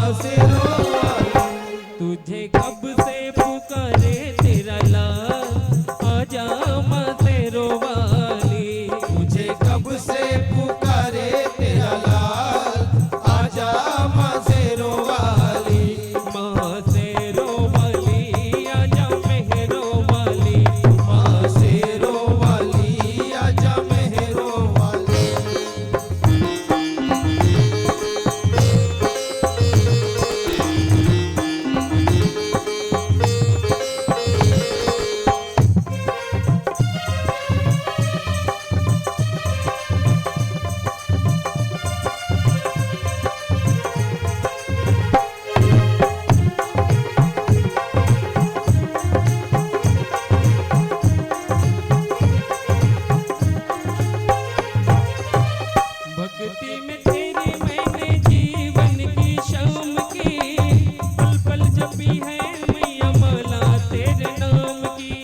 मासेरो वाली। तुझे कब से पुकारे तेरा लाल, आजा मासेरो वाली। मुझे कब से पुकारे तेरा लाल, आजा मासेरो वाली। मासेरो वाली आजा मेहरो वाली। मासेरो वाली आजा मेहरो वाली। भक्ति में तेरी मैंने जीवन की शाम की, पल पल जपी है मैया माला तेरे नाम की।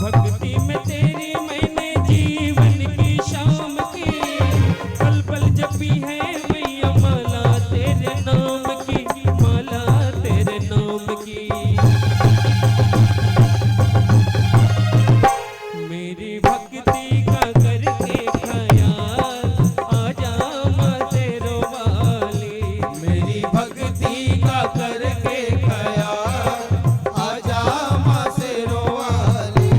भक्ति में तेरी मैंने जीवन की शाम की, पल पल जपी है मैया माला तेरे नाम की, माला तेरे नाम की। मेरी भक्ति का करके ख्याल, आजा मासेरो वाली। मेरी भक्ति का करके ख्याल, आजा मासेरो वाली।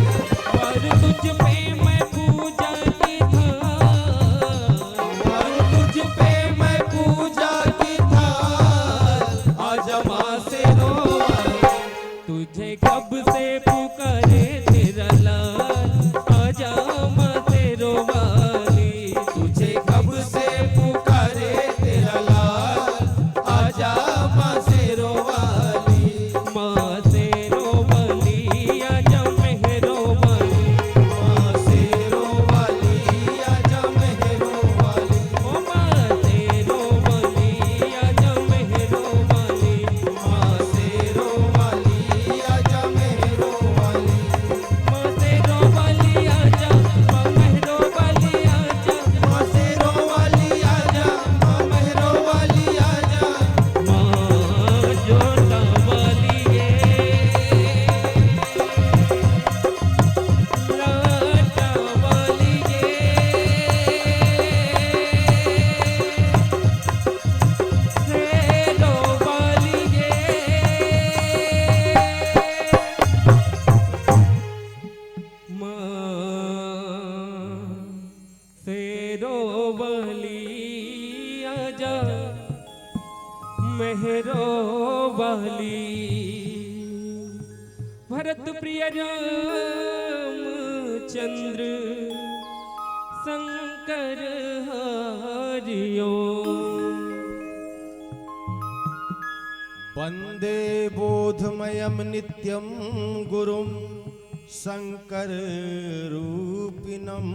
और तुझ पे मैं पूजा की थाल, और तुझ पे मैं पूजा की थाल, आजा मासेरो वाली। तुझे कब से पुकारे तेरा लाल, आजा मासेरो वाली। तुझे कब से पुकारे तेरा लाल, आजा मासेरो वाली। मासेरो वाली आजा मेहरो वाली। मासेरो वाली आजा मेहरो वाली। ओ मासेरो वाली आजा मेहरो वाली। मासेरो वाली आजा मेहरो वाली। मासेरो वाली आजा, मेहरो वाली आजा। मासेरो वाली आजा, मेहरो वाली आजा। माँ जोटा वाली ये, लाटा वाली ये, सेरो वाली ये। सेरो वाली आजा मेहरो वाली। भरत प्रिय राम चंद्र शंकर हरिओ। वन्दे बोधमयं नित्यं गुरुं शङ्कर रूपिणम्।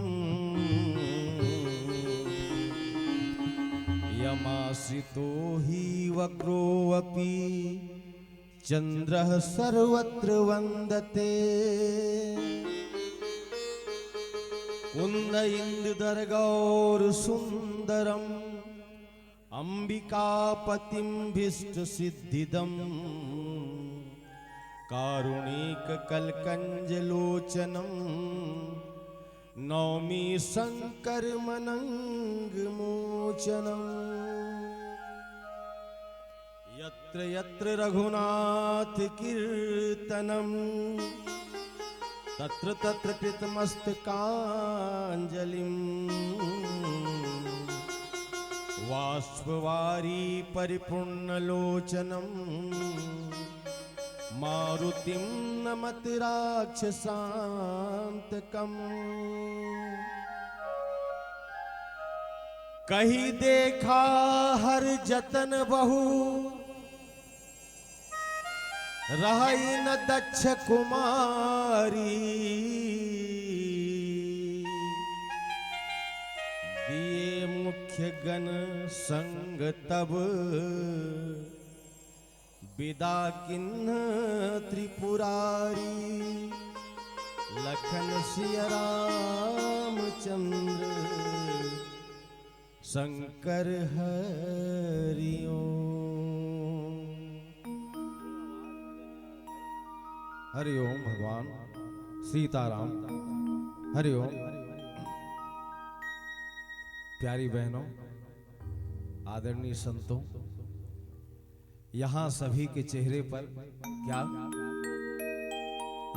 यमाश्रितो हि वक्रोऽपि चन्द्रः सर्वत्र वन्दते। कुन्द इन्द्रदर्गौरसुन्दरम् अम्बिकापतिं भीष्टसिद्धिदम्। कारुणिककल्कञ्जलोचनम् नौमि शङ्करमनङ्गमोचनम्। यत्र यत्र रघुनाथ कीर्तनम् तत्र तत्र कृतमस्तकाञ्जलिम्। बाष्पवारी परिपूर्णलोचनम् मारुतिं नमत राक्षसान्तकम्। कहीं देखा हर जतन बहु रही न दक्ष कुमारी। दिए मुख्य गण संग तब विदा किन्ह त्रिपुरारी। लखन सिया रामचंद्र शंकर हरि ओम। हरि ओम भगवान सीताराम। हरि ओम। प्यारी बहनों, आदरणीय संतों, यहां सभी के चेहरे पर क्या,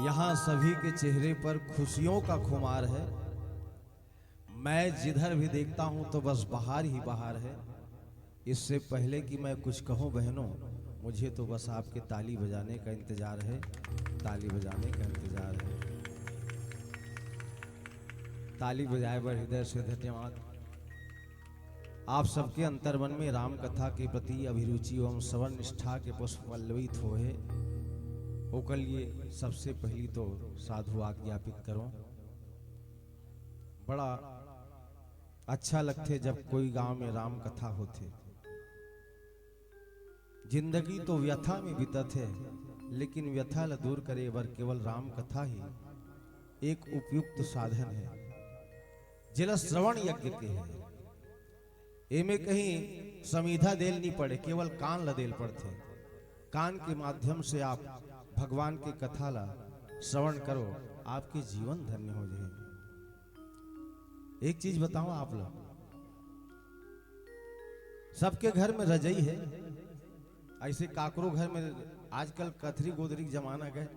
यहां सभी के चेहरे पर खुशियों का खुमार है। मैं जिधर भी देखता हूं तो बस बाहर ही बाहर है। इससे पहले कि मैं कुछ कहूं बहनों, मुझे तो बस आपके ताली बजाने का इंतजार है, ताली बजाने का इंतजार है। ताली बजाए बर हृदय से धन्यवाद। आप सबके अंतर्मन में राम कथा के प्रति अभिरुचि एवं श्रवण निष्ठा के पुष्प पल्लवित होए ओकर लिए सबसे पहली तो साधु आज्ञापित करो। बड़ा अच्छा लगते जब कोई गांव में राम कथा होते। जिंदगी तो व्यथा में बीतत है, लेकिन व्यथा ला दूर करे बर केवल राम कथा ही एक उपयुक्त साधन है, जिला श्रवण यज्ञ के है। एमे कहीं समीधा देल नहीं पड़े, केवल कान ला देल पड़ते। कान के माध्यम से आप भगवान के कथा ला श्रवण करो, आपके जीवन धन्य हो जाए। एक चीज बताऊं आप लोग, सबके घर में रजई है, ऐसे काकरो घर में आजकल कथरी गोदरी जमाना गए।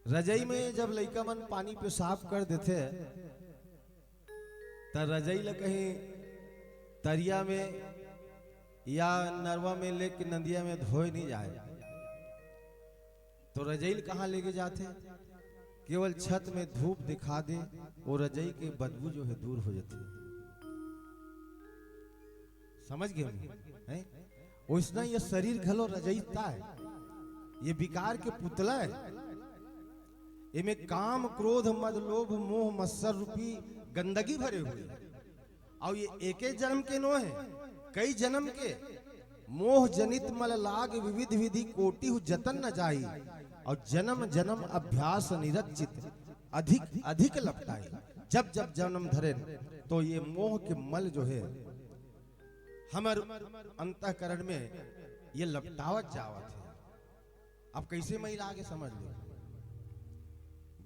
रजई में जब लइका मन पानी पेशाब कर देते तो रजई ला कहीं तरिया में या नरवा में लेके नदिया में धोए नहीं जाए, तो रजई कहाँ लेके जाते? केवल छत में धूप दिखा दे, वो रजई के बदबू जो है दूर हो जाती। समझ गए? वैसा ये शरीर घलो रजईता है, ये विकार के पुतला है। इनमें काम क्रोध मद लोभ मोह मत्सर रूपी गंदगी भरे हुए, और ये एक जन्म के नो है, कई जन्म के मोह जनित मल लाग विविध विधि कोटि जतन न जाई, और जन्म जन्म अभ्यास निरचित अधिक अधिक लपटाई। जब जब जन्म धरे तो ये मोह के मल जो है हमर अंतःकरण में ये लपटावत जावत है। अब कैसे महिला आगे समझ लो,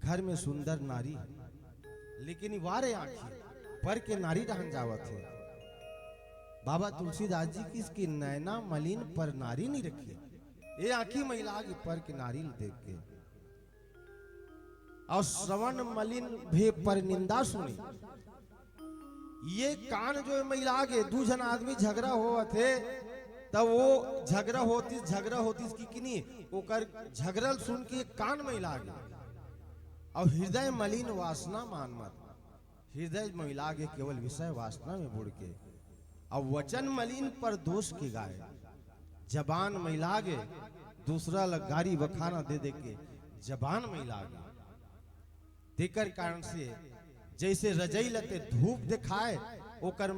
घर में सुंदर नारी लेकिन वारे आंखी पर के नारी रहन जावत है। बाबा तुलसीदास जी की इसकी नैना मलिन पर नारी नहीं रखी, ये आंखी महिला की पर के नारी देख के, और श्रवण मलिन भे पर निंदा सुनी। ये कान जो है महिला के दू जन आदमी झगड़ा हुआ थे, तब वो झगड़ा होती इसकी किनी ओकर झगड़ल सुन के कान महिला गए। और हृदय मलिन वासना मान मत, हृदय महिला के केवल विषय वासना में बुड़ के, और वचन मलिन पर दोष के गाय। जबान महिला गे दूसरा गारी बखाना दे दे के जबान महिला गे। तेकर कारण से जैसे रजई लते धूप दिखाए ओकर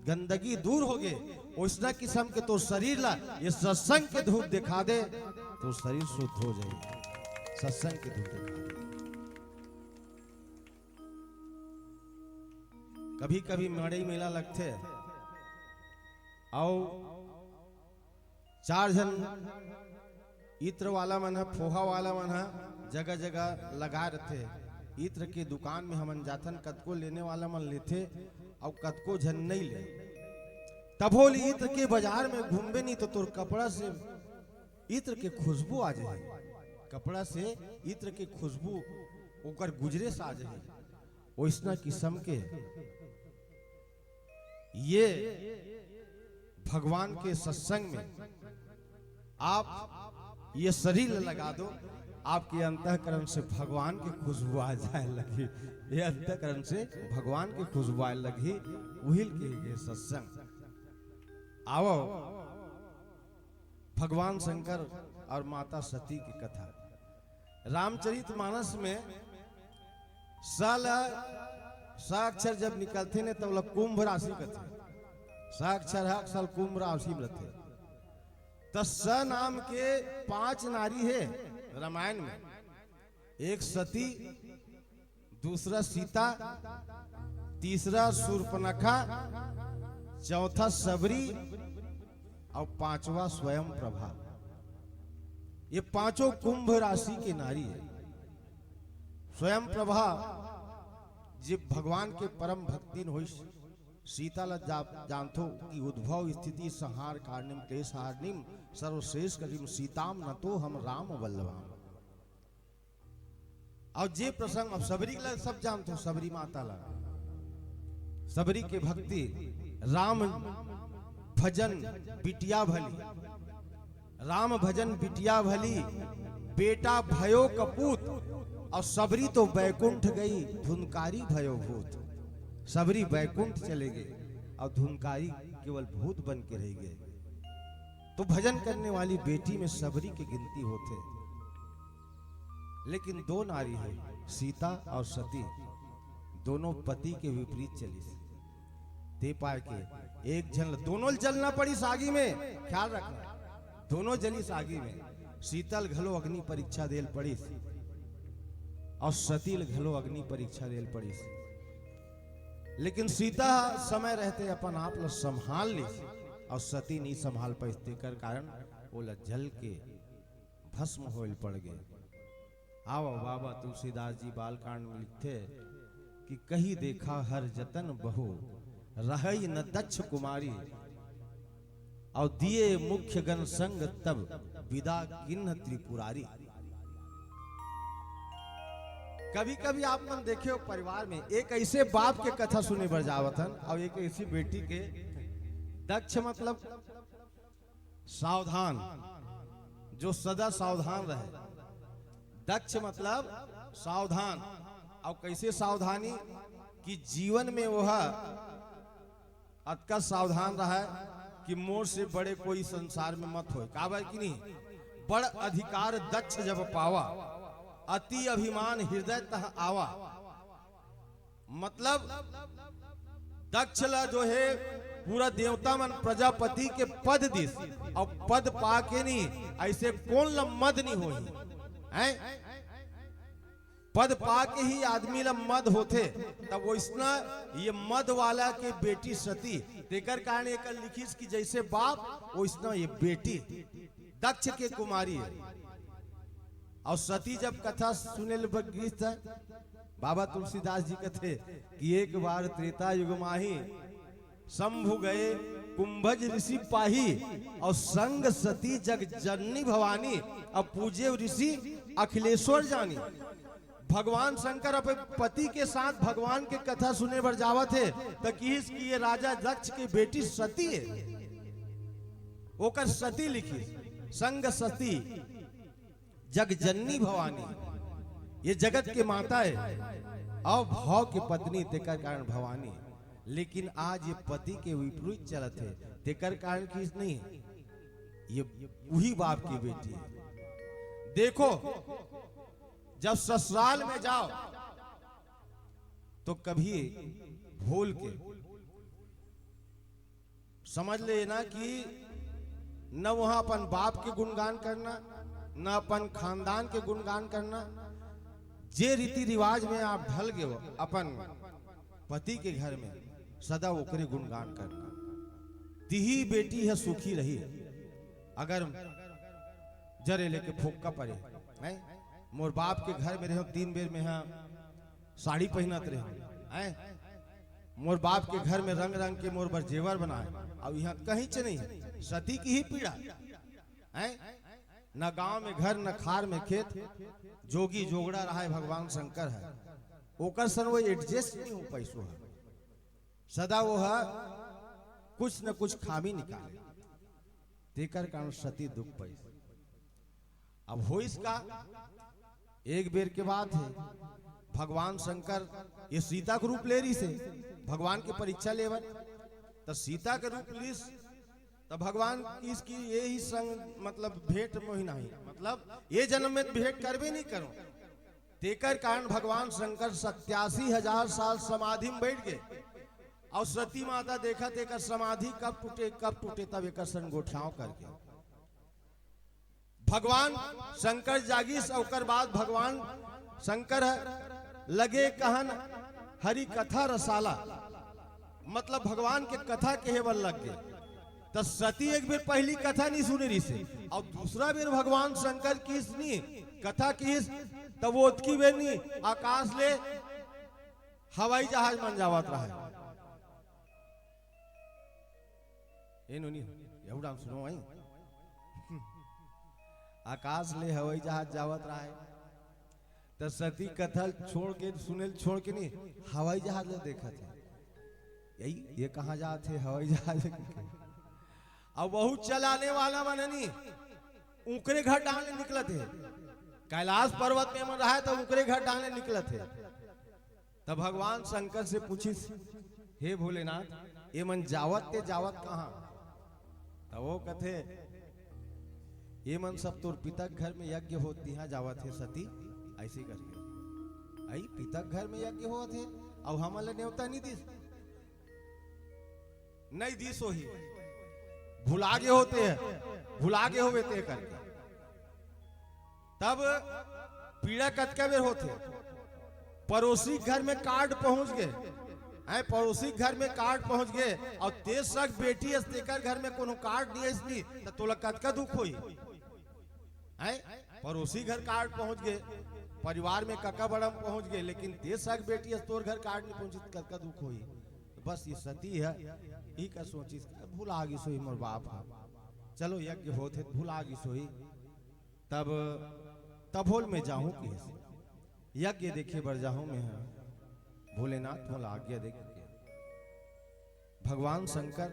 गंदगी दूर हो गए, वैसा किस्म के तो शरीर ला ये सत्संग के धूप दिखा दे तो शरीर शुद्ध हो जाए। सत्संग के धूप दिखा दे। कभी कभी मड़ई मेला लगते और चार जन इत्र वाला मन है, फोहा वाला मन है, जगह जगह लगा रहते। इत्र के दुकान में हमन जाथन, कतको लेने वाला मन लेते और कतको जन नहीं ले। तब हो इत्र के बाजार में घूमबे नहीं तो तोर कपड़ा से इत्र के खुशबू आ जाए, कपड़ा से इत्र के खुशबू ओकर गुजरे से आ जाए। वैसना किस्म के ये भगवान के सत्संग में आप ये शरीर लगा दो, आपके अंतःकरण से भगवान की खुशबू आ जाए लगी। ये अंतःकरण से भगवान की खुशबू आए लगी, वही के सत्संग आओ। भगवान शंकर और माता सती की कथा रामचरितमानस में साक्षर जब निकलते ने तब लोग कुंभ राशि कथे, साक्षर हक साल कुंभ राशि में रहते। तो स नाम के 5 नारी है रामायण में, एक सती, दूसरा सीता, तीसरा शूर्पणखा, चौथा सबरी और पांचवा स्वयं प्रभा। ये पांचों कुंभ राशि की नारी है। स्वयं प्रभा जे भगवान के परम भक्तिन हो, सीता ल जानथो कि उद्भव स्थिति संहार कारणिम क्लेश हारणिम सर्वश्रेष्ठ करिम सीताम न तो हम राम वल्लभाम। और जे प्रसंग अब सबरी ला सब जानथो, सबरी माता ला, सबरी के भक्ति राम भजन बिटिया भली, राम भजन बिटिया भली, बेटा भयो कपूत। और सबरी तो बैकुंठ गई, धुनकारी भयो भूत। सबरी बैकुंठ चले गए और धुनकारी केवल भूत बन के रह गए। तो भजन करने वाली बेटी में सबरी की गिनती होते। लेकिन दो नारी है, सीता और सती, दोनों पति के विपरीत चली। दे पाए के एक जल, दोनों जलना पड़ी सागी में, ख्याल रखना, दोनों जली सागी में। शीतल घलो अग्नि परीक्षा देल पड़ी और सतील घलो अग्नि परीक्षा देल पड़ी। लेकिन सीता समय रहते अपन आप ला संभाल ली और सती नहीं संभाल पाते कर कारण वो जल के भस्म होल पड़ गए। आओ बाबा तुलसीदास जी बालकांड में लिखते कि कहीं देखा हर जतन बहु रही न दक्ष कुमारी, और दिए मुख्य गण संग तब विदा किन्ह त्रिपुरारी। कभी कभी आप मन देखे हो परिवार में एक ऐसे बाप के कथा सुने बर जावतन और एक ऐसी बेटी के। दक्ष मतलब सावधान, जो सदा सावधान रहे। दक्ष मतलब सावधान। और कैसे सावधानी कि जीवन में वह अतका सावधान रहा कि मोर से बड़े कोई संसार में मत हो। काबर की नहीं, बड़ अधिकार दक्ष जब पावा, अति अभिमान हृदय तह आवा। मतलब दक्ष ला जो है पूरा देवता मन प्रजापति के पद दिस, और पद पाके नहीं ऐसे कौन ला मद नहीं होई। पद पाके ही आदमी ला मद होते। तब वो इसना ये मद वाला के बेटी सती तेकर कारण एक लिखिस कि जैसे बाप वो इसना ये बेटी दक्ष के कुमारी है। और सती जब कथा सुने लगी था, बाबा तुलसीदास जी कहते कि एक बार त्रेता युग माही शंभु गए कुंभज ऋषि पाही, और संग सती जग जननी भवानी, अब पूजे ऋषि अखिलेश्वर जानी। भगवान शंकर अपने पति के साथ भगवान के कथा सुने बर जावत है तो कि ये राजा दक्ष की बेटी सती है। ओकर सती लिखी, संग सती जग जननी भवानी, ये जगत के माता है और भाव के पत्नी तेकर कारण भवानी। लेकिन आज ये पति के विपरीत चलत है, तेकर कारण किस नहीं है, ये वही बाप की बेटी है। देखो जब ससुराल में जाओ तो कभी भूल के समझ लेना कि न वहां अपन बाप के गुणगान करना, न अपन खानदान के गुणगान करना। जे रीति रिवाज में आप ढल गए हो अपन पति के घर में, सदा ओकरे गुणगान करना। तिही बेटी है सुखी रही, अगर जरे लेके फूका पड़े। नहीं मोर बाप के घर में रहो 3 बेर में यहाँ साड़ी पहनत रहे, मोर बाप के घर में रंग रंग के मोर बर जेवर बनाए, अब यहाँ कहीं च नहीं। सती की ही पीड़ा है। न गांव में घर न खार में खेत, जोगी जोगड़ा रहा है भगवान शंकर है, ओकर सन वो एडजस्ट नहीं हो पैसों है। सदा वो है कुछ न कुछ खामी निकाले, तेकर कारण सती दुख पैसा। अब हो इसका एक बेर के बाद है, भगवान शंकर ये सीता के रूप ले रही से भगवान की परीक्षा लेवर, तो सीता के रूप लीस तो भगवान इसकी यही संग मतलब भेंट मोहि नहीं, मतलब ये जन्म में भेंट करबे नहीं करो। तेकर कारण भगवान शंकर 87,000 साल समाधि में बैठ गए। और सती माता देखा तेकर समाधि कब टूटे तब एक संगोठाव करके भगवान शंकर जागिस। और बाद भगवान शंकर लगे कहन हरि कथा रसाला, मतलब भगवान के कथा केवल लग गए। तो सती एक बेर पहली कथा नहीं सुनी रही से, और दूसरा बेर भगवान शंकर की सुनी कथा की, तब वो की बेर नहीं आकाश ले हवाई जहाज मन जावत रहा एवढा सुनो आई आकाश ले हवाई जहाज जावत रहा है। तो सती कथा छोड़ के सुनेल छोड़ के नहीं हवाई जहाज ले देखा थे, यही ये कहाँ जाते हवाई जहाज अब बहुत चलाने वाला मननी उकरे घर डालने निकले थे, कैलाश पर्वत में मन रहा है तो उकरे घर डालने निकले थे। तब भगवान शंकर से पूछी, हे भोलेनाथ ये मन जावत ते जावत कहाँ? तब वो कथे ये मन सब तोर पिता घर में यज्ञ होती है जावत है सती, ऐसे करके आई पिता घर में यज्ञ हो थे और हमारे न्योता नहीं दिस नहीं दिस हो ही भुला गए होते हैं, भुला गए हुए थे करके। तब पीड़ा कतका बेर होते, पड़ोसी घर में कार्ड पहुंच गए, पड़ोसी घर में कार्ड पहुंच गए और तेज सक बेटी अस्तेकर घर में कोनो कार्ड नहीं इसलिए तो तोला कतका दुख होई है। पड़ोसी घर कार्ड पहुंच गए, परिवार में कका बड़म पहुंच गए, लेकिन तेज सक बेटी तोर घर कार्ड नहीं पहुंची कतका दुख होई। बस ये सती है ही का सोची भूल आ गई सोई मोर बाप है, चलो यज्ञ होते भूल आ गई सोई। तब तभोल में जाऊं कि यज्ञ देखे बर जाऊं मैं भोलेनाथ बोला आज्ञा देख के भगवान शंकर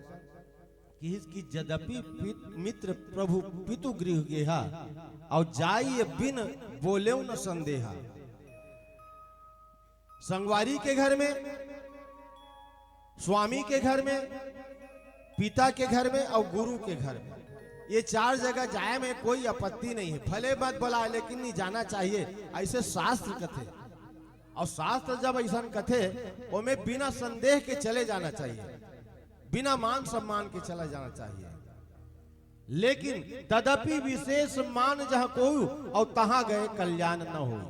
की यद्यपि मित्र प्रभु पितु गृह गेहा और जाइए बिन बोले न संदेहा। संगवारी के घर में, स्वामी के घर में, पिता के घर में और गुरु के घर में, ये चार जगह जाए में कोई आपत्ति नहीं है, भले मत बुलाए लेकिन नहीं जाना चाहिए, ऐसे शास्त्र कथे। और शास्त्र जब ऐसा कथे उनमें बिना संदेह के चले जाना चाहिए, बिना मान सम्मान के चला जाना चाहिए। लेकिन तदपि विशेष मान जहां को और तहां गए कल्याण न हो।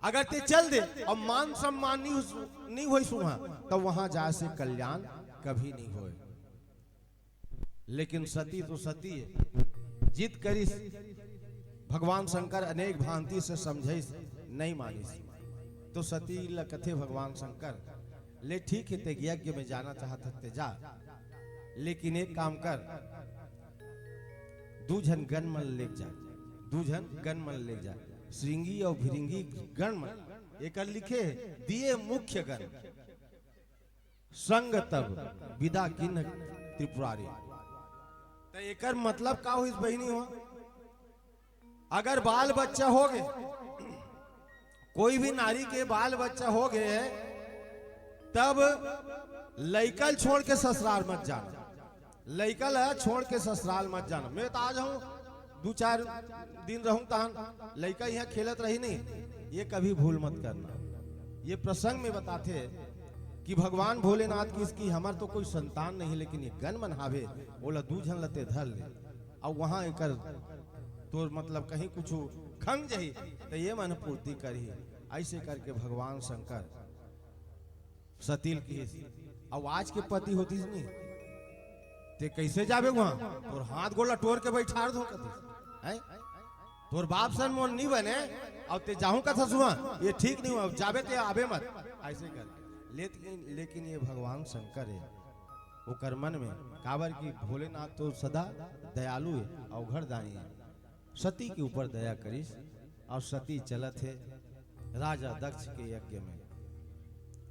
अगर ते चल दे और मान सम्मान नहीं हो सुहा तो वहां जा से कल्याण कभी नहीं हो। लेकिन सती तो सती है, जिद करी भगवान शंकर अनेक भांति से समझे नहीं मानी, तो सती कथे भगवान शंकर ले ठीक है ते यज्ञ में जाना चाहते ते जा, लेकिन एक काम कर दूजन गणमल ले जा, दूजन गणमल ले जा, श्रृंगी और भिरिंगी गणमल एक लिखे दिए मुख्य गण संग तब विदा किन त्रिपुरारी। तो एक मतलब का हो इस बहिनी हो, अगर बाल बच्चा हो गए, कोई भी नारी के बाल बच्चा हो गए तब लइकल छोड़ के ससुराल मत जाना, लइकल है छोड़ के ससुराल मत जाना। मैं तो आ जाऊं 2-4 दिन रहूं तहन लइका यहाँ खेलत रही नहीं, ये कभी भूल मत करना। ये प्रसंग में बताते कि भगवान भोलेनाथ की इसकी हमार तो कोई संतान नहीं, लेकिन ये गन मनहावे बोला दूझन लते धर ले और वहां एक तो मतलब कहीं कुछ खंग जही तो ये मन पूर्ति करी। ऐसे करके भगवान शंकर सतील की और आज के पति होती नहीं ते कैसे जावे वहां और हाथ गोला टोर के बैठा दो कथी, तोर बाप सन मोन नहीं बने और ते जाऊं कथा सुहा, ये ठीक नहीं हुआ, जावे ते आवे मत ऐसे कर। लेकिन ये भगवान शंकर है वो कर मन में काबर की भोलेनाथ तो सदा दयालु है, अवघड़ दानी है, सती के ऊपर दया करिस। और सती चलत है राजा दक्ष के यज्ञ में।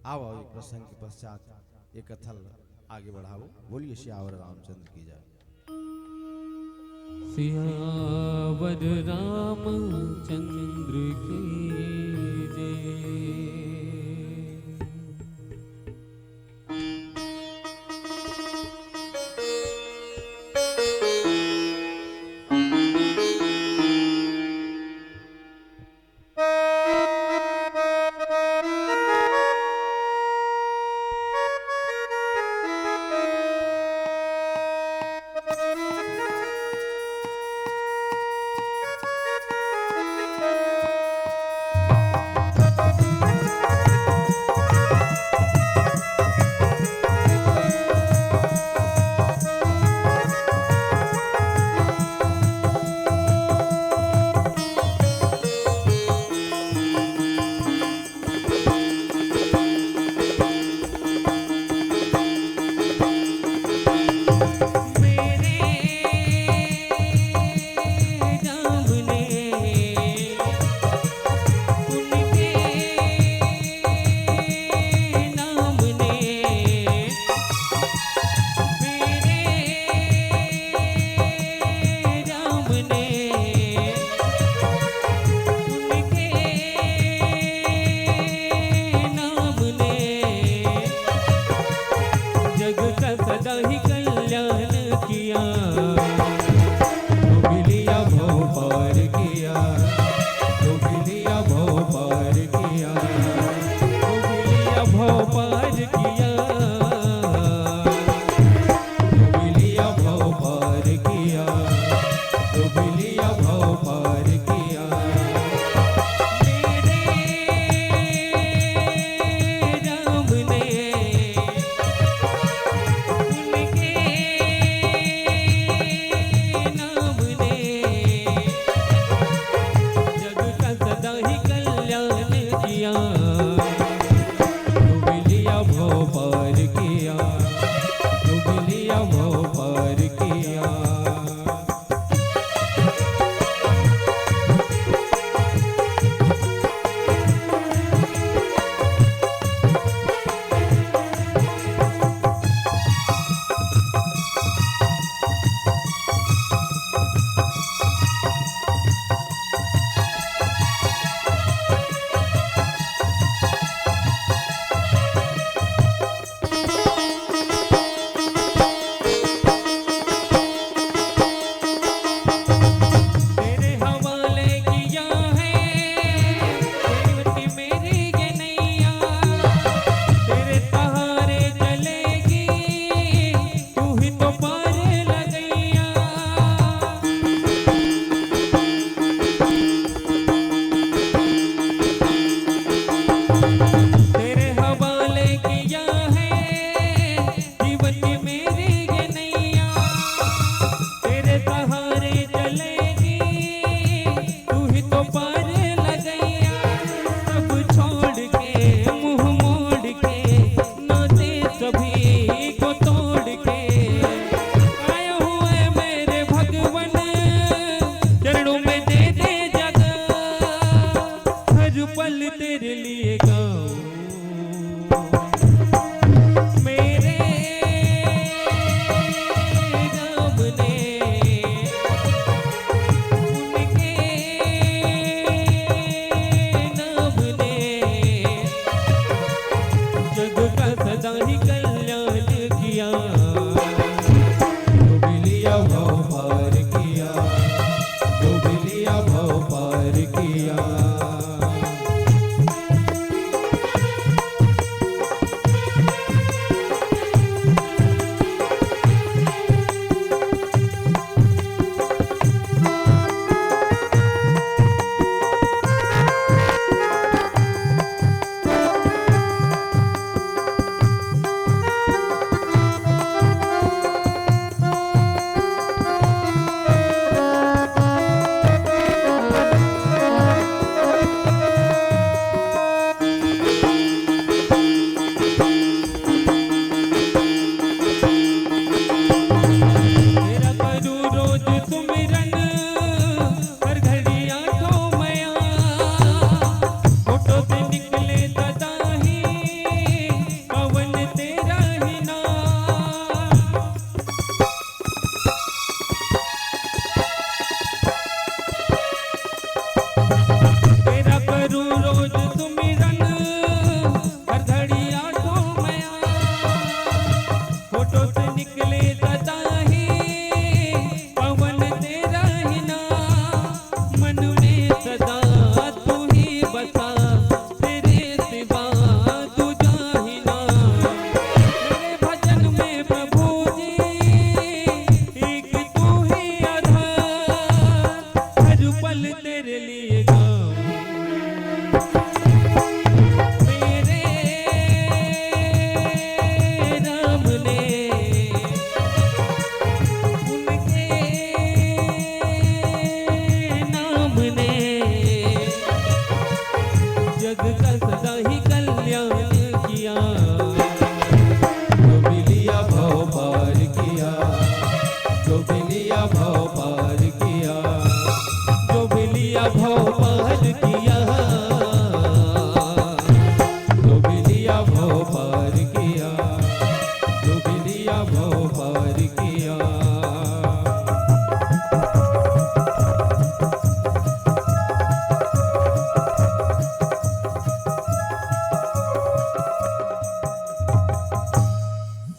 आओ एक प्रसंग के पश्चात एक कथल आगे बढ़ाओ। बोलिए सियावर रामचंद्र की जय। सियावर रामचंद्र की जय। सदा ही कल्याण किया, डूबिलिया भव पार किया, डूबिलिया भव पार किया, डूबिलिया भव पार किया, डूबिलिया भव पार किया, डूबिलिया भव पार किया। मेरे राम ने उनके नाम ने जग का सदा ही कल्याण किया, डूबिलिया भव पार किया, डूबिलिया भव पार किया।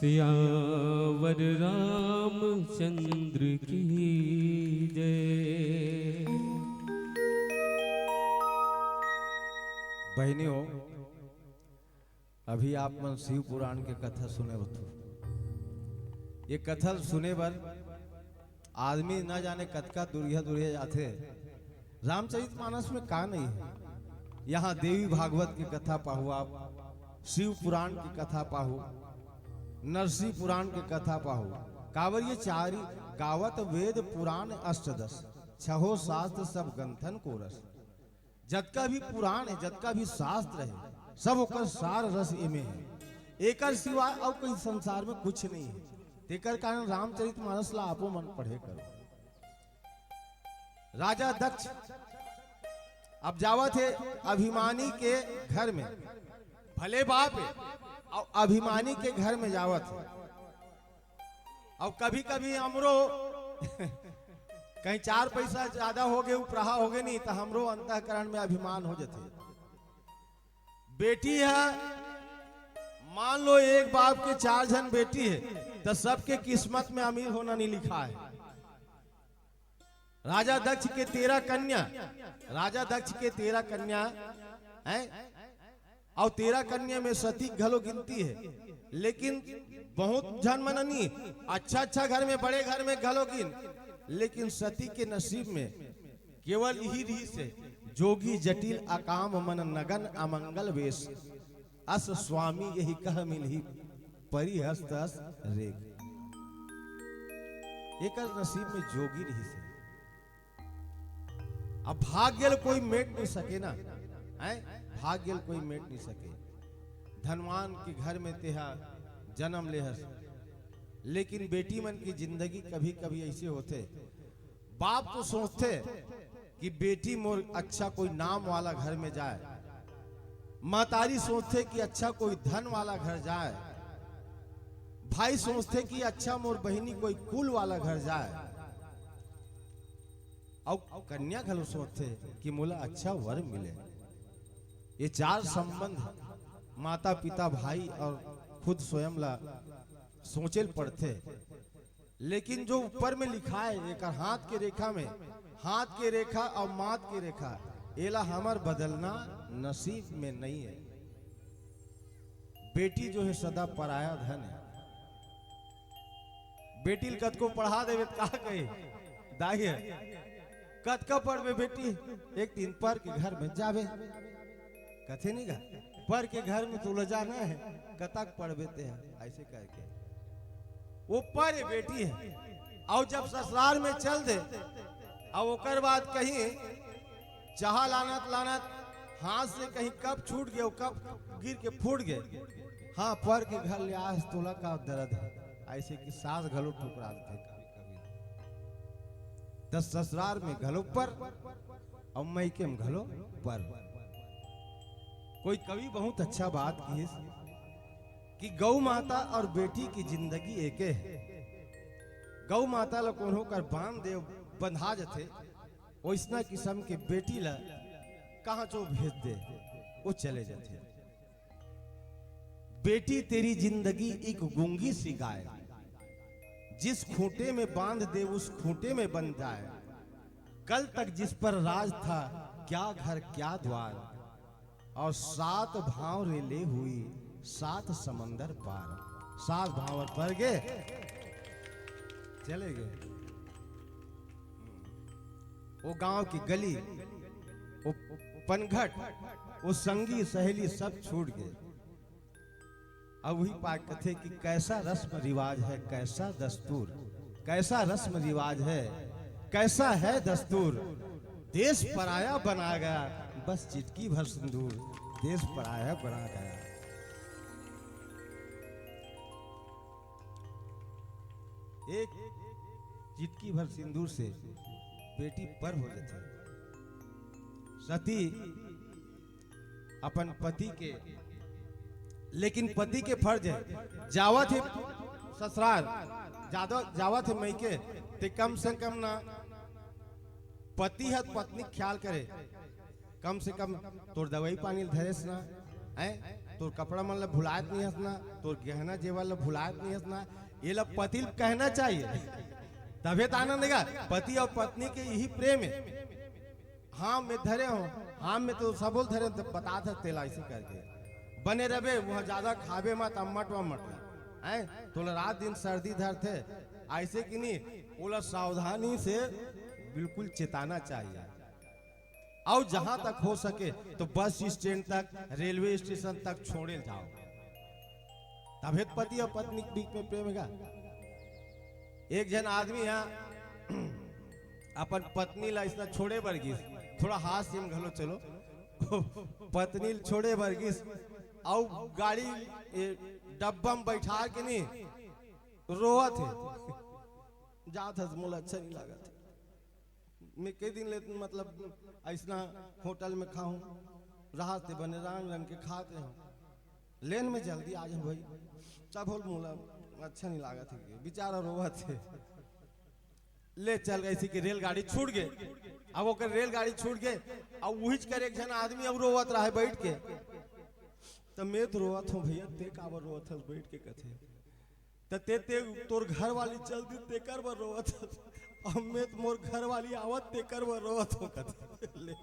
सियावर रामचंद्र की जय। बहनियों, अभी आप मन शिव पुराण के कथा सुने हो। ये कथा सुने बर आदमी न जाने कतका दुरिया दुरिया जाते। रामचरितमानस में का नहीं है। यहाँ देवी भागवत की कथा पाहु, आप शिव पुराण की कथा पाहु, नरसिंह पुराण की कथा पाहु। कावर ये चारी गावत वेद पुराण अष्टदश, छहो शास्त्र सब गंथन को रस। जतका भी पुराण है, जतका भी शास्त्र है, सब ओकर सार रस इमे है। एकर सिवाय और कोई संसार में कुछ नहीं है। तेकर कारण रामचरितमानस ला आपो मन पढ़े करो। राजा दक्ष अब जावत है अभिमानी के घर में, भले बाप है और अभिमानी के घर में जावत है। और कभी कभी हमरो कहीं 4 पैसा ज्यादा हो गए, उपराहा हो गए नहीं तो हमरो अंतःकरण में अभिमान हो जाते। बेटी है, मान लो एक बाप के 4 जन बेटी है तो सबके किस्मत में अमीर होना नहीं लिखा है। राजा दक्ष के 13 कन्या, राजा दक्ष के 13 कन्या हैं और 13 कन्या में सती घलो गिनती है। लेकिन बहुत जन मननी अच्छा घर में, बड़े घर में घलो गिन, लेकिन सती के नसीब में केवल यही रही से जोगी जटिल अकाम मन नगन अमंगल वेश, अस स्वामी यही कह मिलही परिहस्त अस रेग। एकर नसीब में जोगी रही से। अब भाग्य कोई मेट नहीं सके ना, है भाग्य कोई मेट नहीं सके। धनवान के घर में तेहा जन्म लेहस, लेकिन बेटी मन की जिंदगी कभी कभी ऐसे होते। बाप तो सोचते कि बेटी मोर अच्छा कोई नाम वाला घर में जाए, मातारी सोचते कि अच्छा कोई धन वाला घर जाए, भाई सोचते कि अच्छा मोर बहिनी कोई कुल वाला घर जाए, और कन्या घलो सोचते कि मोला अच्छा वर मिले। ये 4 संबंध माता पिता भाई और खुद स्वयं ला सोचेल पड़ते। लेकिन जो ऊपर में लिखा है एक हाथ के रेखा में, हाथ के रेखा और मात के रेखा, एला हमर बदलना नसीब में नहीं है। बेटी जो है सदा पराया धन है। बेटी कद को पढ़ा देवे का कहे दाही कद का पढ़वे बेटी, एक दिन पर के घर में जावे, कथे नहीं गा पर के घर में तो जाना है, कतक पढ़ बेते हैं ऐसे करके वो पर बेटी है। और जब ससुराल में चल दे और ओकर बाद कहीं चाह लानत लानत हाथ से कहीं कब छूट गया, कब गिर के फूट गए, हाँ पर के घर ले आज तोला का दर्द है, ऐसे कि सास घलो ठुकरा देते कभी कभी। तो ससुराल में घलो पर और मैके में घलो पर। कोई कवि बहुत अच्छा बात की कि गौ माता और बेटी की जिंदगी एक है। गौ माता ला कोनो कर बांध दे बंधा जथे, वैसना किस्म के बेटी ला कहां चो भेज दे वो चले जाते। बेटी तेरी जिंदगी एक गूंगी सी गाय, जिस खूंटे में बांध दे उस खूंटे में बन जाए। कल तक जिस पर राज था क्या घर क्या द्वार, और 7 भाव रेले हुई 7 समंदर पार। 7 भाव पर गए चले गए। वो गांव की गली, वो पनघट, वो संगी सहेली सब छूट गए। अब वही पाक कथे कि कैसा रस्म रिवाज है, कैसा दस्तूर, कैसा रस्म रिवाज है, कैसा है दस्तूर। देश पराया बना गया बस चिटकी भर सिंदूर, देश पराया बना गया। एक चिटकी भर सिंदूर से बेटी पर हो जाती। सती अपन पति के, लेकिन पति के फर्ज है जावत है ससुराल, जावत है मैके, ते कम से कम ना पति है पत्नी ख्याल करे, कम से कम तोर दवाई पानी धरेस ना है, तोर कपड़ा मन ला भुलात नहीं हंसना, तोर गहना जेवर ला भुलात नहीं हंसना, ये ला पति कहना चाहिए, तबे तो आनंद देगा। पति और पत्नी के यही प्रेम है। हाँ मैं धरे हूँ, हाँ मैं तो सब बोल धरे, तो बता था तेला ऐसे करके बने रहे वहाँ ज्यादा खाबे मत अम्मट वम्मट है, तो रात दिन सर्दी धर थे ऐसे कि नहीं, बोला सावधानी से बिल्कुल चेताना चाहिए। और जहां तक हो सके तो बस स्टैंड तक, रेलवे स्टेशन तक छोड़े जाओ, तभी पति और पत्नी के बीच में प्रेम है। एक जन आदमी यहाँ अपन पत्नी ला इसना छोड़े बरगिस, थोड़ा हाथ से घलो चलो पत्नी छोड़े बरगिस और गाड़ी डब्बा में बैठा के नहीं रोआ थे, जात हस मोला अच्छा नहीं लगा था। मैं कई दिन ले मतलब ऐसा होटल में खाऊं, राहत से बने रंग रंग के खाते हैं, लेन में जल्दी आ जाओ भाई, तब बोल मोला अच्छा नहीं लगा था, बेचारा रोवा थे। ले चल गई कि रेलगाड़ी छूट गए, अब वो रेलगाड़ी छूट गए और वही कर एक जन आदमी अब रोवत रहा है बैठ के, तो मैं तो रोवत हूँ भैया, ते काबर रोवत हस बैठ के कथे, तो ते तोर घर वाली चलती ते कर बर रोवत हस, अब मैं तो मोर घर वाली आवत ते कर बर रोवत हूँ कथे।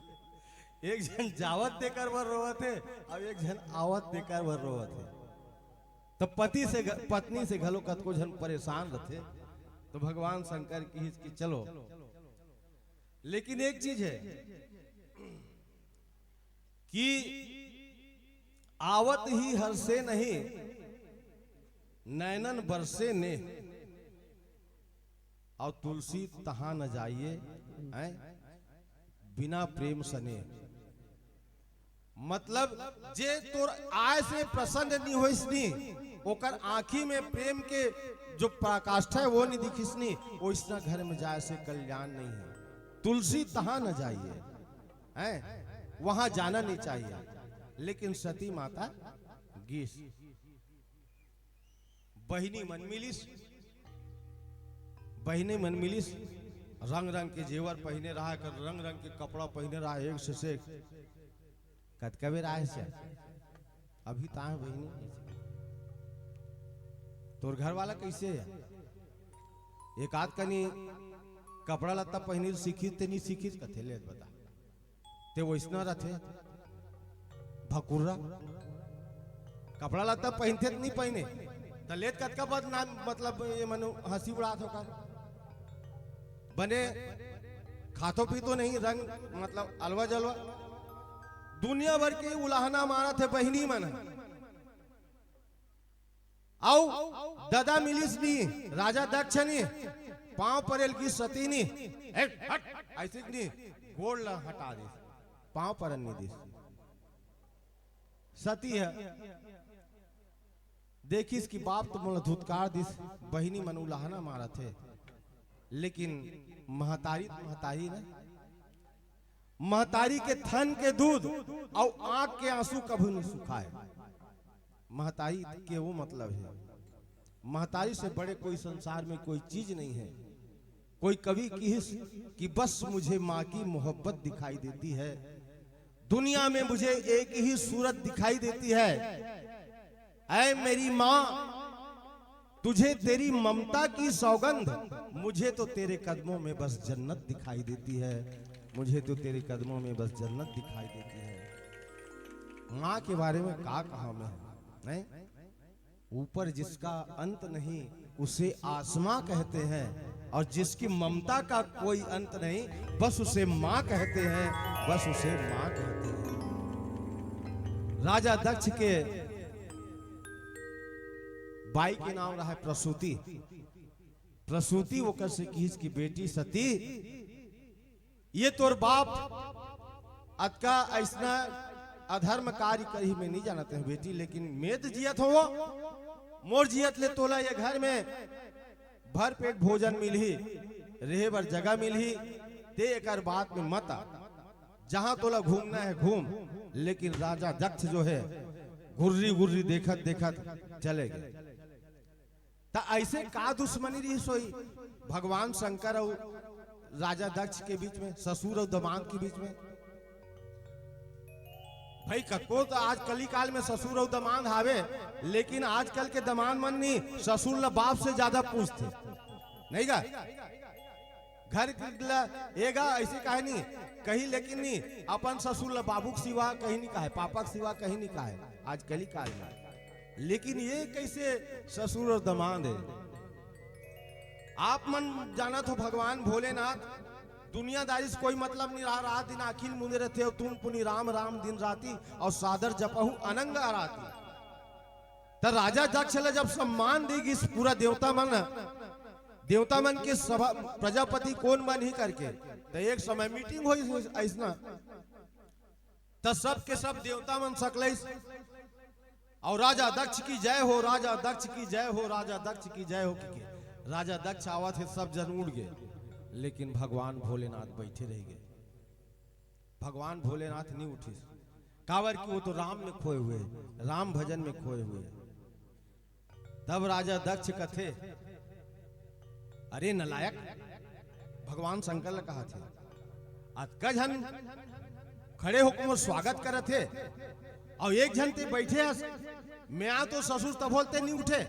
एक जन जावत ते कर बर रोवत है, अब एक जन आवत ते कर बर रोवत है। तो पति से पत्नी से घलो कतको जन परेशान रहते, तो भगवान शंकर की चलो। लेकिन एक चीज है कि आवत ही हर्षे नहीं, नैनन बरसे ने, और तुलसी तहां न जाइए बिना प्रेम सने। मतलब जे तोर आय से प्रसन्न नहीं होइसनी, ओकर आंखी में प्रेम के जो प्रकाष्ठा है वो नहीं दिखिसनी, वो इतना घर में जाए से कल्याण नहीं है। तुलसी तहां न जाइए, वहां जाना नहीं चाहिए। लेकिन सती माता गीस बहिनी मन मिलिस, बहिनी मन मिलिस, रंग रंग के जेवर पहने रहा कर, रंग रंग के कपड़ा पहने रहा, एक से कतकबे राय से अभी ताह बहिनी तोर घर वाला कैसे है, एक आध कनी कपड़ा लत्ता पहनी सीखी ते नहीं सीखी कथे ले बता, ते वैसना रथे भकुर्रा कपड़ा लत्ता पहनते नहीं पहने, तो लेत कतका बदनाम, मतलब ये मनु हंसी उड़ात होकर बने, खातो पीतो नहीं, रंग मतलब अलवा जलवा, दुनिया भर के उलाहना मारा थे बहिनी मन। आओ दादा मिलिस नहीं, राजा दक्ष नहीं, पांव परेल की सती नहीं, ऐसे नहीं गोड़ ला हटा दे, पांव पर नहीं दी, सती है। देखिस कि बाप तो मोला धुतकार दिस, बहिनी मन उलाहना मारा थे, लेकिन महतारी महतारी ने, महतारी के थन के दूध और आंख के आंसू कभी नहीं सुखाए। महतारी के वो मतलब है, महतारी से बड़े कोई संसार में कोई चीज नहीं है। कोई कवि कि बस मुझे माँ की मोहब्बत दिखाई देती है, दुनिया में मुझे एक ही सूरत दिखाई देती है, ऐ मेरी माँ तुझे तेरी ममता की सौगंध, मुझे तो तेरे कदमों में बस जन्नत दिखाई देती है, मुझे तो तेरे कदमों में बस जन्नत दिखाई देती है। माँ के बारे में क्या कहा मैं, नहीं? ऊपर जिसका अंत नहीं उसे आसमां कहते हैं, और जिसकी ममता का कोई अंत नहीं बस उसे माँ कहते हैं, बस उसे माँ कहते हैं। राजा दक्ष के बाई के नाम रहा है प्रसूति, प्रसूति वो कर से की बेटी सती, ये तोर बाप अतका ऐसा अधर्म कार्य करी में नहीं जानते हैं बेटी, लेकिन मेद जियत हो वो मोर जियत ले तोला ये घर में भर पेट भोजन मिलही, रहे बर जगह मिलही, ते एकर बात में मत आ, जहां तोला घूमना है घूम। लेकिन राजा दक्ष जो है गुर्री गुर्री देखत देखत चले गए। तो ऐसे का दुश्मनी रही सोई भगवान शंकर और राजा दक्ष के बीच में, ससुर और दमाद के बीच में? भाई कतो तो आज कली काल में ससुर और दमाद हावे, लेकिन आजकल के दमाद मन नहीं ससुर ला बाप से ज्यादा पूछते नहीं गा। घर एगा ऐसे कहे नहीं कहीं, लेकिन नहीं अपन ससुर ला बाबू के सिवा कहीं नहीं कहे, पापा के सिवा कहीं नहीं कहे आज कली काल में। लेकिन ये कैसे ससुर और दमाद है? आप मन जाना तो भगवान भोलेनाथ दुनियादारी से कोई मतलब नहीं रहा, रात दिन अखिल मुंदे रहते हो तुम पुनि राम राम दिन राती और सादर जपहु अनंग आराती। तो राजा दक्ष ले जब सम्मान देगी इस पूरा देवता मन के सभा प्रजापति कौन मन ही करके, तो एक समय मीटिंग हुई ऐसा, तो सब के सब देवता मन सकल और राजा दक्ष की जय हो, राजा दक्ष की जय हो, राजा दक्ष की जय हो के राजा दक्ष आवा थे, सब जन उड़ गए, लेकिन भगवान भोलेनाथ बैठे रह गए। भगवान भोलेनाथ नहीं उठे, कावर की वो तो राम में खोए हुए, राम भजन में खोए हुए। तब राजा दक्ष कथे, अरे नलायक, भगवान शंकर ने कहा थे आज जन खड़े होकर स्वागत करे थे और एक जन ते बैठे मैं तो ससुर तब बोलते नहीं उठे,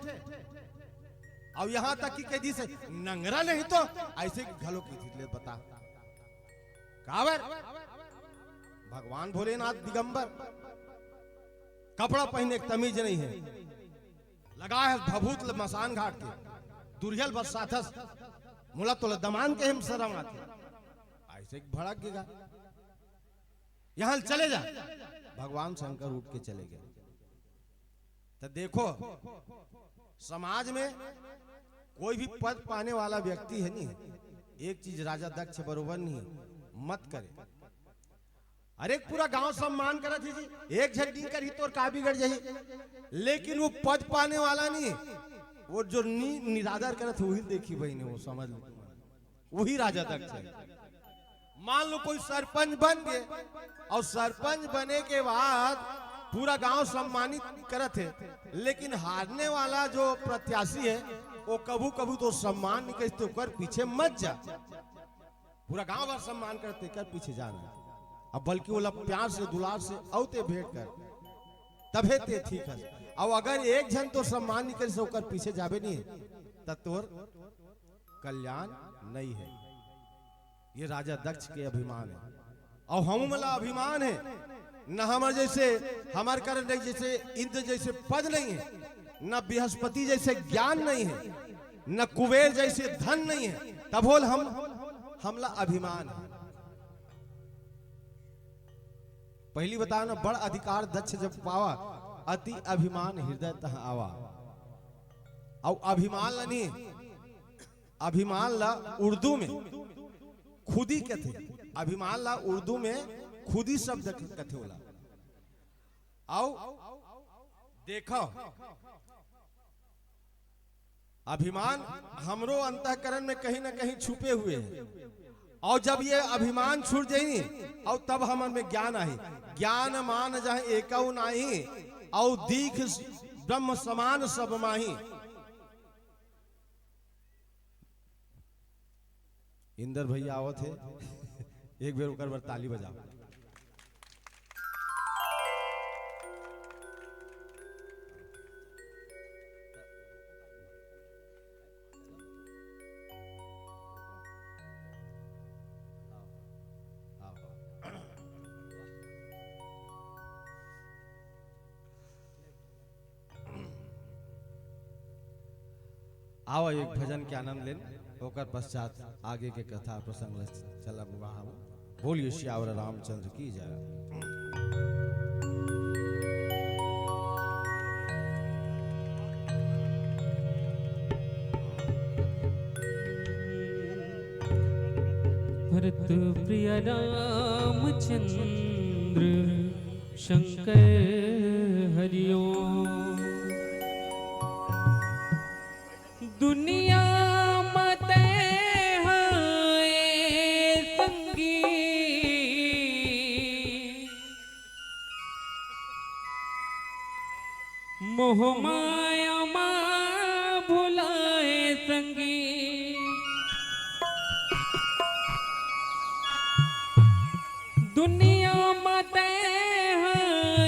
और यहां तक कि कह से नंगरा नहीं तो ऐसे घलो की थी बता कावर। भगवान भोलेनाथ दिगंबर, कपड़ा पहने की तमीज नहीं है, लगा है भभूत मसान घाट के दुर्जल बरसाथस मुला तो दमान के हम शरम आते ऐसे भड़क गया, यहां चले जा। भगवान शंकर उठ के चले गए। तो देखो समाज में कोई भी पद पाने वाला व्यक्ति है नहीं, एक चीज राजा दक्ष बरोबर नहीं मत करे। अरे पूरा गांव सम्मान करा थी जी, एक झंडी कर ही तो का बिगड़ जाही, लेकिन वो पद पाने वाला नहीं, वो जो निरादर करे थे वही देखी भाई ने, वो समझ लो वही राजा दक्ष है। मान लो कोई सरपंच बन गए और सरपंच बने के बाद पूरा गांव सम्मानित करत है, लेकिन हारने वाला जो प्रत्याशी है वो कभू कभू तो सम्मान नहीं करते, कर पीछे मत जा। पूरा गांव भर सम्मान करते कर पीछे जाना, अब बल्कि वो प्यार से दुलार से औते भेंट कर तबे ते ठीक है। और अगर एक जन तो सम्मान नहीं करे कर पीछे जावे नहीं तब तोर कल्याण नहीं है। ये राजा दक्ष के अभिमान है और हम वाला अभिमान है न, हमारे जैसे हमारे कारण जैसे इंद्र जैसे पद नहीं है, न बृहस्पति जैसे ज्ञान नहीं है, न कुबेर जैसे धन नहीं है, तब बोल हमला अभिमान है। पहली बताओ ना, बड़ अधिकार दक्ष जब पावा अति अभिमान हृदय तह आवा। और अभिमान ला नहीं, अभिमान ला उर्दू में खुदी कथे, अभिमान ला उर्दू में खुदी शब्द कथे होला। आओ देखो अभिमान हमरो अंतःकरण में कहीं ना कहीं छुपे हुए हैं, और जब ये अभिमान छूट जाए और तब हम में ज्ञान आई, ज्ञान मान जाए एकौ नाही और दीख ब्रह्म समान सब माही। इंदर भैया आवत है, एक बेर ओकर बर ताली बजाओ। आओ एक भजन के आनंद लेन, होकर पश्चात आगे के कथा प्रसंग चला विवाह। बोलिए श्यावर रामचंद्र की जय। भरत प्रिय रामचंद्र शंकर हरिओम। दुनिया मते हाय संगी, मोह माया मा भुलाए संगी। दुनिया मते हाय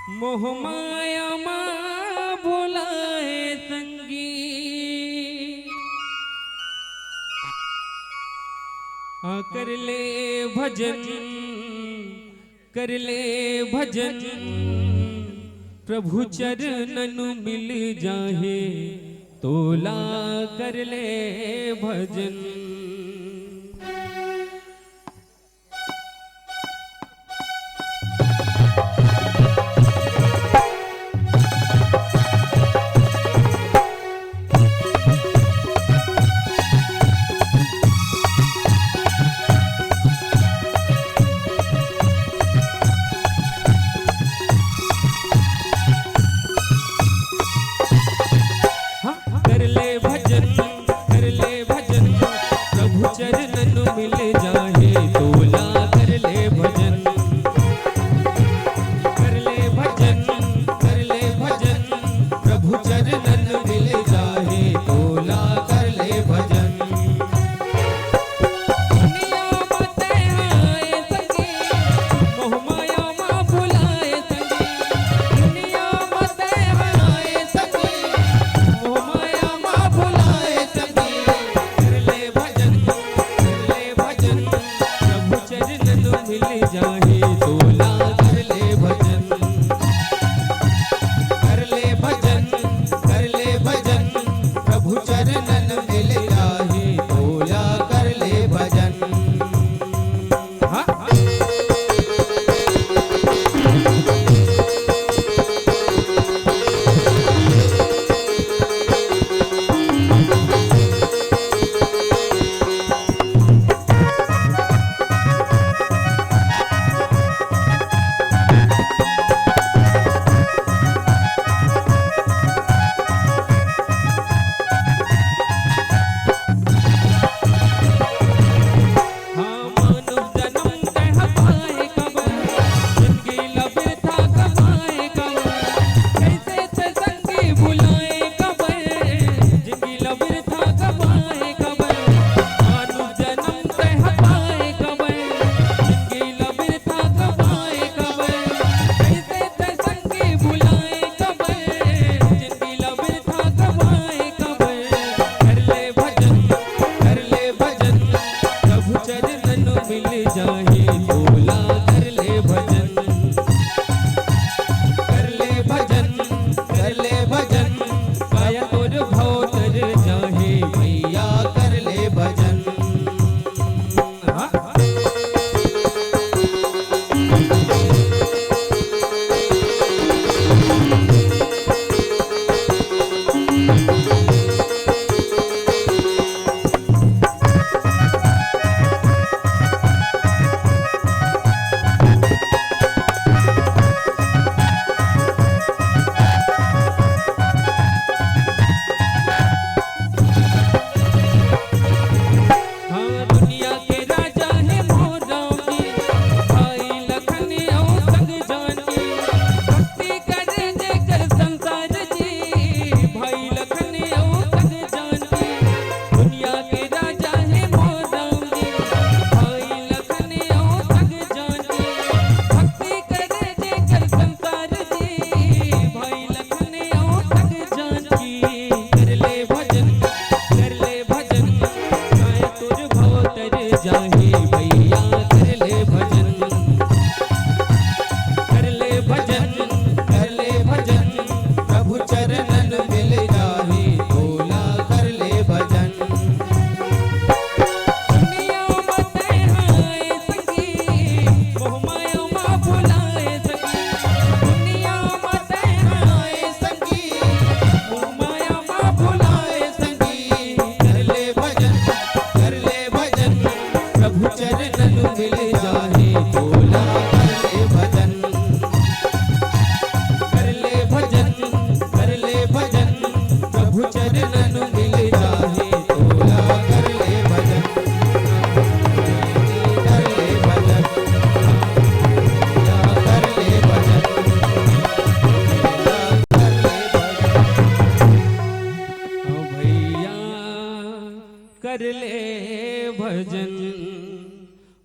मोह माया मा भुलाए संगी कर ले भजन कर ले भजन प्रभु चरणन मिल जाहे तोला कर ले भजन।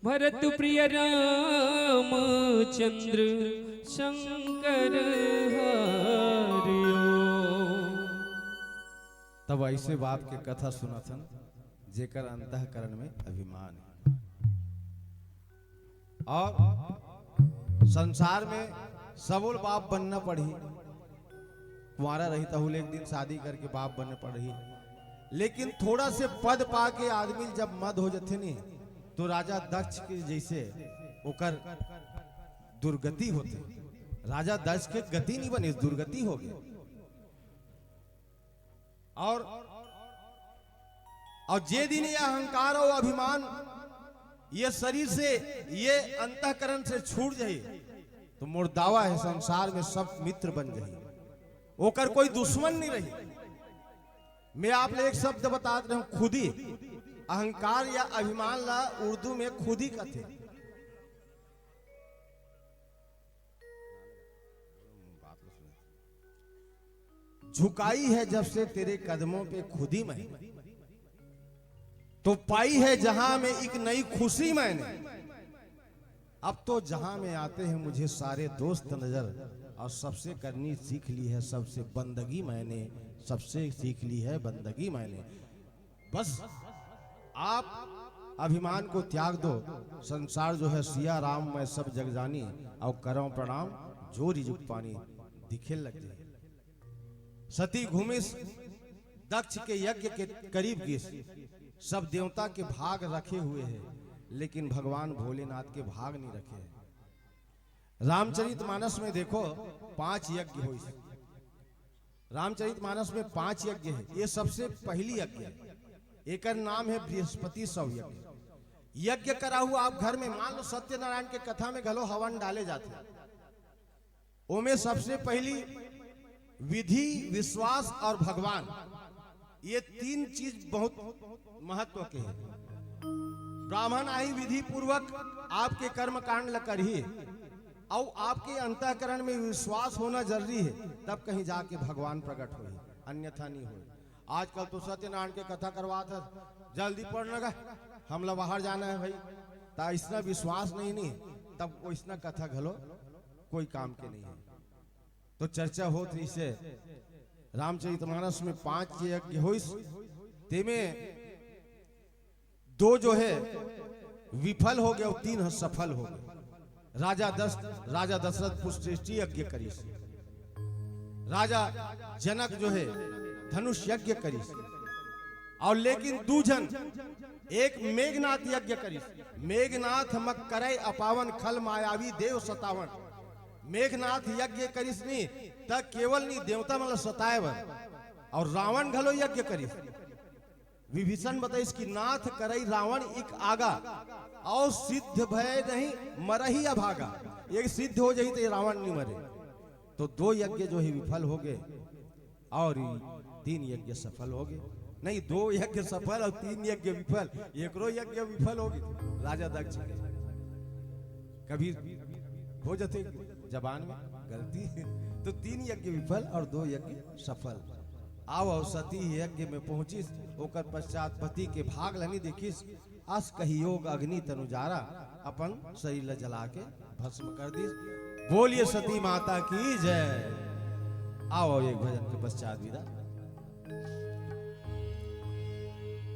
भरत प्रिय राम चंद्र शंकर हरिओ। तब ऐसे बाप के कथा सुनथन जेकर अंतःकरण में अभिमान है। और संसार में सबुल बाप बनना पड़ी, कुंवारा रही तहुल एक दिन शादी करके बाप बनने पड़ी। लेकिन थोड़ा से पद पाके आदमी जब मद हो जाते नहीं तो राजा दक्ष के जैसे ओकर दुर्गति होते। राजा दक्ष के गति नहीं बनी, दुर्गति हो गई। और जे दिन ये अहंकार और अभिमान ये शरीर से ये अंतःकरण से छूट जाए तो मोर दावा है संसार में सब मित्र बन जाए, ओकर कोई दुश्मन नहीं रही। मैं आप ले एक शब्द बता रहा हूं, खुदी। अहंकार या अभिमान ला उर्दू में खुदी कहते। झुकाई है जब से तेरे कदमों पे खुदी मैं, तो पाई है जहां में एक नई खुशी मैंने। अब तो जहां में आते हैं मुझे सारे दोस्त नजर, और सबसे करनी सीख ली है सबसे बंदगी मैंने, सबसे सीख ली है बंदगी मैंने। बस आप अभिमान को त्याग दो। संसार जो है सिया राम मैं सब जग जानी, और करो प्रणाम जो रिजुक पानी दिखे लग जाए। सती घूमिस दक्ष के यज्ञ के करीब गिस, सब देवता के भाग रखे हुए हैं लेकिन भगवान भोलेनाथ के भाग नहीं रखे हैं। रामचरितमानस में देखो 5 यज्ञ हुए। रामचरितमानस में 5 यज्ञ है। ये सबसे पहली यज्ञ है। एक नाम है बृहस्पति सौ यज्ञ। यज्ञ करा हुआ आप घर में, मान लो सत्यनारायण के कथा में घलो हवन डाले जाते हैं। ओमे सबसे पहली विधि, विश्वास और भगवान, ये 3 चीज बहुत महत्व के हैं। ब्राह्मण आई विधि पूर्वक आपके कर्म कांड ल करही, और आपके अंतःकरण में विश्वास होना जरूरी है, तब कहीं जाके भगवान प्रकट होई, अन्यथा नहीं होई। आजकल तो सत्यनारायण के कथा करवाता, जल्दी पढ़ लगा हमला बाहर जाना है भाई, ता इसना विश्वास नहीं तब वो इसना कथा घलो कोई काम के नहीं है। तो चर्चा होत इसे रामचरितमानस में 5 यज्ञ हुई, तेमे 2 जो है विफल हो गए और 3 सफल हो गए। राजा दशरथ पुष्टि यज्ञ करी, राजा जनक जो है धनुष यज्ञ करी, और लेकिन 2 जन, एक मेघनाथ यज्ञ करी। मेघनाथ मक करे अपावन खल मायावी देव सतावन। मेघनाथ यज्ञ करिस नहीं तक केवल नहीं देवता मतलब सताए, और रावण घलो यज्ञ करिस। विभीषण बताइस कि नाथ करई रावण एक आगा, और सिद्ध भय नहीं मरही अभागा। एक सिद्ध हो जाई तो रावण नहीं मरे। तो 2 यज्ञ जो है विफल हो गए और 3 यज्ञ सफल हो गए। नहीं, 2 यज्ञ सफल और 3 यज्ञ विफल। एकरो यज्ञ विफल हो गए राजा दक्ष के। कभी हो जाते जबान में गलती तो 3 यज्ञ विफल और 2 यज्ञ सफल। आओ सती यज्ञ में पहुंचिस, ओकर पश्चात पति के भाग लनी देखिस, अस कही योग अग्नि तनुजारा, अपन शरीर ल जला के भस्म कर दिस। बोलिए सती माता की जय। आओ एक भजन के पश्चात विदा।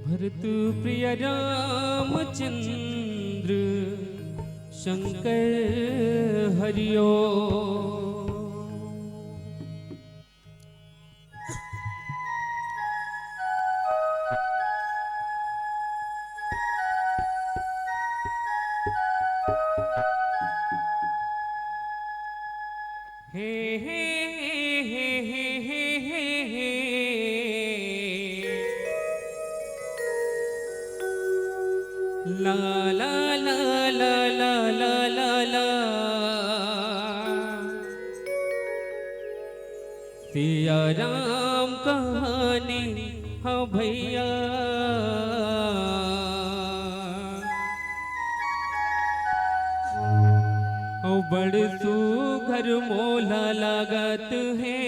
भरत प्रिय रामचंद्र शंकर हरिओ। हे हे हे हे हे हे ला ला ला ला ला ला ला ला। सिया राम कहानी हाँ भैया, बड़ सुघर मोला लागत है,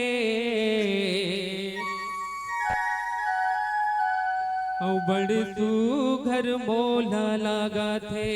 बड़ सुघर मोला लागत है।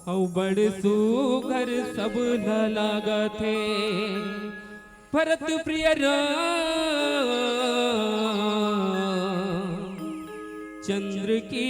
औ बड़ सुघर सब न लागथे भरत प्रिय राम चंद्र की